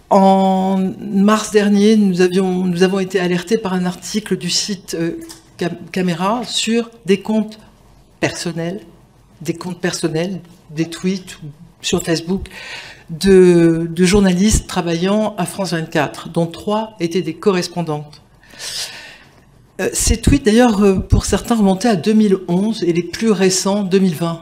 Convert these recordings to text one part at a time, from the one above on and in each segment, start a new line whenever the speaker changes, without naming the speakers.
En mars dernier, nous avons été alertés par un article du site Caméra sur des comptes personnels, des tweets sur Facebook, de journalistes travaillant à France 24, dont 3 étaient des correspondantes. Ces tweets, d'ailleurs, pour certains, remontaient à 2011 et les plus récents, 2020.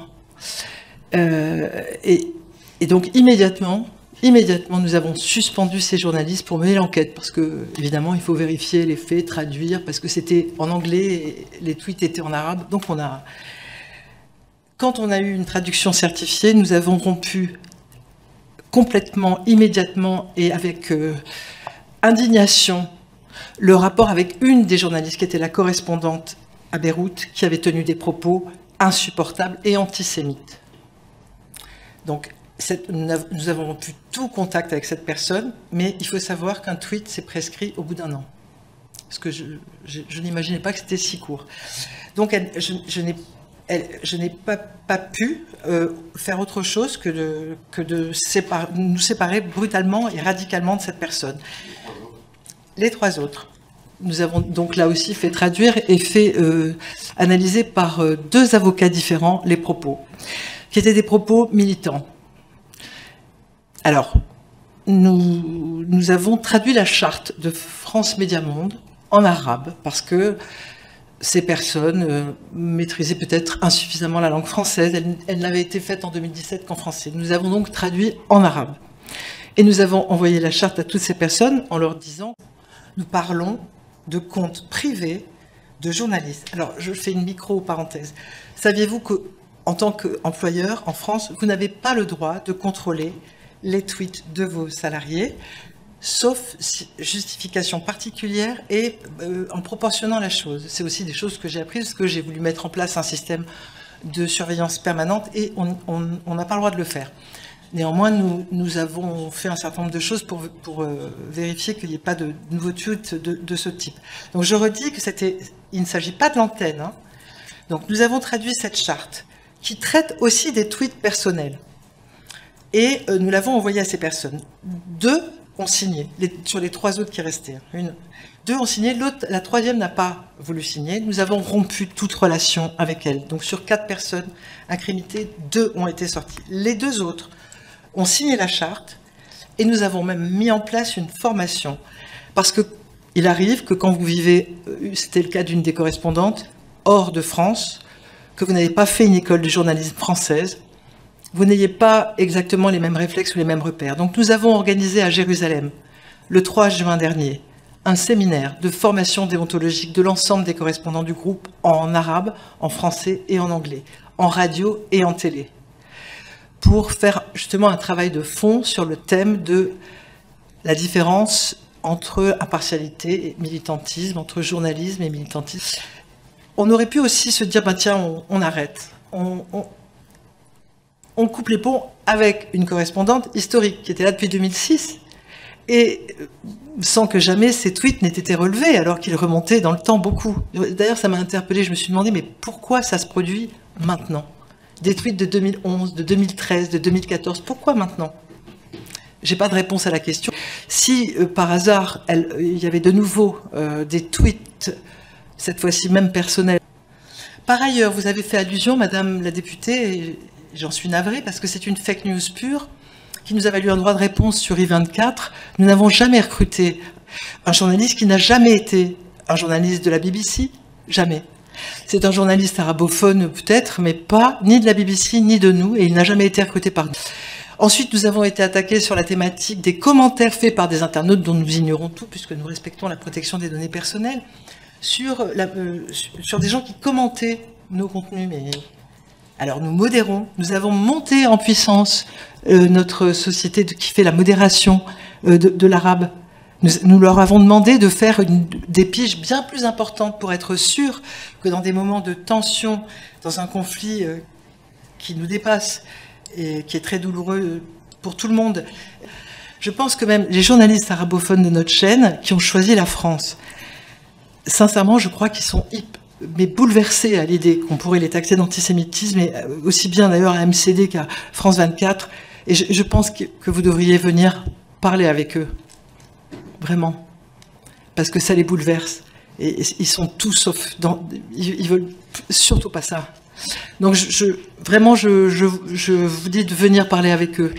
Et donc, immédiatement, nous avons suspendu ces journalistes pour mener l'enquête, parce que, évidemment, il faut vérifier les faits, traduire, parce que c'était en anglais et les tweets étaient en arabe. Donc, quand on a eu une traduction certifiée, nous avons rompu complètement, immédiatement et avec indignation le rapport avec une des journalistes qui était la correspondante à Beyrouth, qui avait tenu des propos insupportables et antisémites. Donc, nous avons rompu tout contact avec cette personne, mais il faut savoir qu'un tweet s'est prescrit au bout d'1 an. Parce que je n'imaginais pas que c'était si court. Donc, je n'ai pas pu faire autre chose que de nous séparer brutalement et radicalement de cette personne. Les 3 autres. Nous avons donc là aussi fait traduire et fait analyser par 2 avocats différents les propos, qui étaient des propos militants. Alors, nous avons traduit la charte de France Média Monde en arabe, parce que ces personnes maîtrisaient peut-être insuffisamment la langue française. Elle n'avait été faite en 2017 qu'en français. Nous avons donc traduit en arabe. Et nous avons envoyé la charte à toutes ces personnes en leur disant « Nous parlons de comptes privés de journalistes ». Alors, je fais une micro-parenthèse. Saviez-vous qu'en tant qu'employeur, en France, vous n'avez pas le droit de contrôler les tweets de vos salariés, sauf justification particulière et en proportionnant la chose. C'est aussi des choses que j'ai apprises parce que j'ai voulu mettre en place un système de surveillance permanente et on n'a pas le droit de le faire. Néanmoins, nous avons fait un certain nombre de choses pour vérifier qu'il n'y ait pas de nouveaux tweets de ce type. Donc je redis que il ne s'agit pas de l'antenne. Hein. Donc nous avons traduit cette charte qui traite aussi des tweets personnels. Et nous l'avons envoyée à ces personnes. 2 ont signé, sur les 3 autres qui restaient. 2 ont signé, la 3e n'a pas voulu signer. Nous avons rompu toute relation avec elle. Donc sur 4 personnes incriminées, 2 ont été sorties. Les 2 autres ont signé la charte et nous avons même mis en place une formation. Parce qu'il arrive que quand vous vivez, c'était le cas d'une des correspondantes, hors de France, que vous n'avez pas fait une école de journalisme française, vous n'ayez pas exactement les mêmes réflexes ou les mêmes repères. Donc nous avons organisé à Jérusalem, le 3 juin dernier, un séminaire de formation déontologique de l'ensemble des correspondants du groupe en arabe, en français et en anglais, en radio et en télé, pour faire justement un travail de fond sur le thème de la différence entre impartialité et militantisme, entre journalisme et militantisme. On aurait pu aussi se dire, ben tiens, on arrête. On coupe les ponts avec une correspondante historique qui était là depuis 2006 et sans que jamais ces tweets n'aient été relevés alors qu'ils remontaient dans le temps beaucoup. D'ailleurs, ça m'a interpellée, je me suis demandé, mais pourquoi ça se produit maintenant? Des tweets de 2011, de 2013, de 2014, pourquoi maintenant? J'ai pas de réponse à la question. Si par hasard, il y avait de nouveau des tweets, cette fois-ci même personnels. Par ailleurs, vous avez fait allusion, Madame la députée, j'en suis navrée parce que c'est une fake news pure qui nous a valu un droit de réponse sur I24. Nous n'avons jamais recruté un journaliste qui n'a jamais été un journaliste de la BBC, jamais. C'est un journaliste arabophone peut-être, mais pas ni de la BBC ni de nous, et il n'a jamais été recruté par nous. Ensuite, nous avons été attaqués sur la thématique des commentaires faits par des internautes dont nous ignorons tout, puisque nous respectons la protection des données personnelles, sur des gens qui commentaient nos contenus, mais... Alors nous modérons, nous avons monté en puissance notre société qui fait la modération de l'arabe. Nous leur avons demandé de faire des piges bien plus importantes pour être sûr que dans des moments de tension, dans un conflit qui nous dépasse et qui est très douloureux pour tout le monde, je pense que même les journalistes arabophones de notre chaîne qui ont choisi la France, sincèrement, je crois qu'ils sont mais bouleversés à l'idée qu'on pourrait les taxer d'antisémitisme, et aussi bien d'ailleurs à MCD qu'à France 24. Et je pense que vous devriez venir parler avec eux. Vraiment. Parce que ça les bouleverse. Et ils sont tous sauf... Ils veulent surtout pas ça. Donc vraiment, je vous dis de venir parler avec eux.